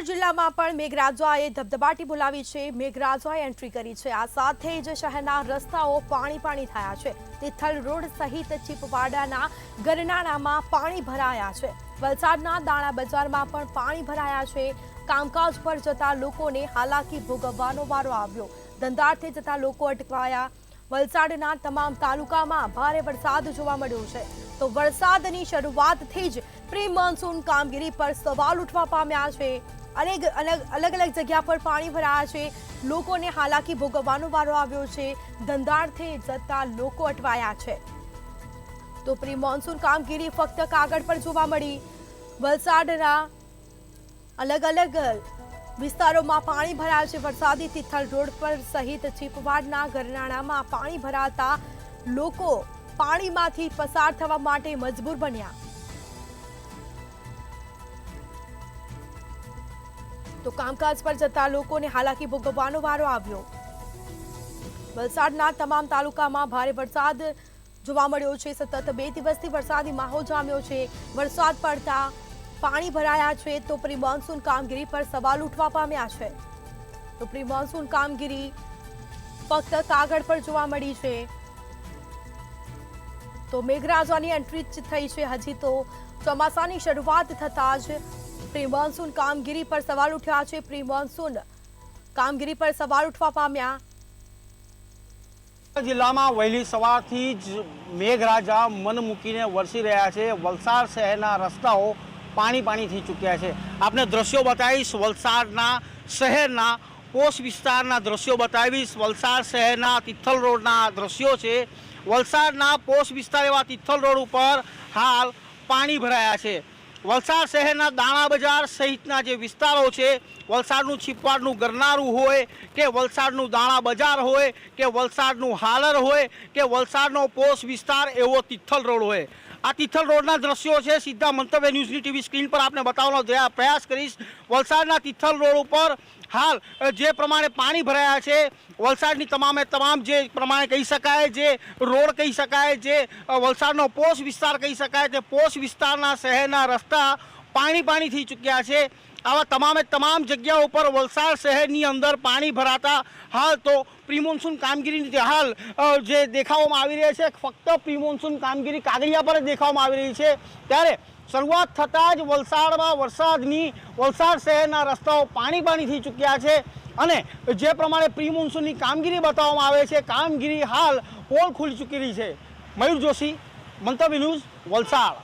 વલસાડ જિલ્લામાં પણ મેઘરાજાએ ધબધબાટી બોલાવી છે। મેઘરાજાએ એન્ટ્રી કરી છે। આ સાથે જ શહેરના રસ્તાઓ પાણી થયા છે। તિથલ રોડ સહિત ચીપવાડાના ગરનાળામાં પાણી ભરાયા છે। વલસાડના દાણા બજારમાં પણ પાણી ભરાયા છે। કામકાજ પર જતા લોકોને હાલાકી ભોગવવાનો વારો આવ્યો। ધંધાર્થે જતા લોકો અટવાયા। વલસાડના તમામ તાલુકામાં ભારે વરસાદ જોવા મળ્યો છે। તો વરસાદની શરૂઆતથી જ પ્રી મોન્સૂન કામગીરી પર સવાલ ઉઠવા પામ્યા છે। અલગ અલગ જગ્યા પર પાણી ભરાયા છે। લોકોને હાલાકી ભોગવવાનો વારો આવ્યો છે। ધંધાર્થે જતા લોકો અટવાયા છે। તો પ્રી મોન્સૂન કામગીરી ફક્ત કાગળ પર જોવા મળી। વલસાડના અલગ વિસ્તારોમાં પાણી ભરાયા છે। વરસાદી તિથલ રોડ પર સહિત ચીપવાડના ગરનાળામાં પાણી ભરાતા લોકો પાણીમાંથી પસાર થવા માટે મજબૂર બન્યા। તો કામકાજ પર જતા લોકોને હાલાકી ભોગવવાનો વારો આવ્યો। વલસાડના તમામ તાલુકામાં ભારે વરસાદ જોવા મળ્યો છે। સતત 2 દિવસથી વરસાદી માહોલ જામ્યો છે। વરસાદ પડતા પાણી ભરાયા છે। તો પ્રી મોન્સૂન કામગીરી પર સવાલ ઉઠવા પામ્યા છે। તો પ્રી મોન્સૂન કામગીરી ફક્ત કાગળ પર જોવા મળી છે। તો મેઘરાજાની એન્ટ્રી થઈ છે। હજી તો ચોમાસાની શરૂઆત થતાં જ પ્રી મોન્સૂન કામગીરી પર સવાલ ઉઠ્યા છે। પ્રી મોન્સૂન કામગીરી પર સવાલ ઉઠવા પામ્યા। જિલ્લામાં વહેલી સવારથી જ મેઘરાજા મન મૂકીને વરસી રહ્યા છે। વલસાડ શહેરના રસ્તાઓ પાણી થઈ ચૂક્યા છે। આપને દ્રશ્યો બતાવીશ, વલસાડના શહેરના પોશ વિસ્તારના દ્રશ્યો બતાવીશ। વલસાડ શહેરના તિથલ રોડના દ્રશ્યો છે। વલસાડના પોશ વિસ્તાર એવા તિથલ રોડ ઉપર હાલ પાણી ભરાયા છે। વલસાડ શહેરના દાણા બજાર સહિતના જે વિસ્તારો છે, વલસાડનું છીપવાડનું ગરનાળું હોય કે વલસાડનું દાણા બજાર હોય કે વલસાડનું હાલર હોય કે વલસાડનો પોશ વિસ્તાર એવો તિથલ રોડ હોય, આ તિથલ રોડના દ્રશ્યો છે। સીધા મંતવ્ય ન્યૂઝની ટીવી સ્ક્રીન પર આપને બતાવવાનો પ્રયાસ કરીશ। વલસાડના તિથલ રોડ ઉપર હાલ જે પ્રમાણે પાણી ભરાયા છે, વલસાડની તમામ જે પ્રમાણે કહી શકાય, જે રોડ કહી શકાય, જે વલસાડનો પોશ વિસ્તાર કહી શકાય, તે પોશ વિસ્તારના શહેરના રસ્તા પાણી થઈ ચૂક્યા છે। આવા તમામ જગ્યાઓ ઉપર વલસાડ શહેરની અંદર પાણી ભરાતા હાલ તો પ્રી મોન્સૂન કામગીરીની હાલ જે દેખાવામાં આવી રહી છે, ફક્ત પ્રી મોન્સૂન કામગીરી કાગળિયા પર જ દેખાવામાં આવી રહી છે। ત્યારે શરૂઆત થતાં જ વલસાડમાં વલસાડ શહેરના રસ્તાઓ પાણી થઈ ચૂક્યા છે અને જે પ્રમાણે પ્રી મોન્સૂનની કામગીરી બતાવવામાં આવે છે, કામગીરી હાલ પોલ ખુલી ચૂકેલી છે। મયુર જોશી, મંતવ્ય ન્યૂઝ, વલસાડ।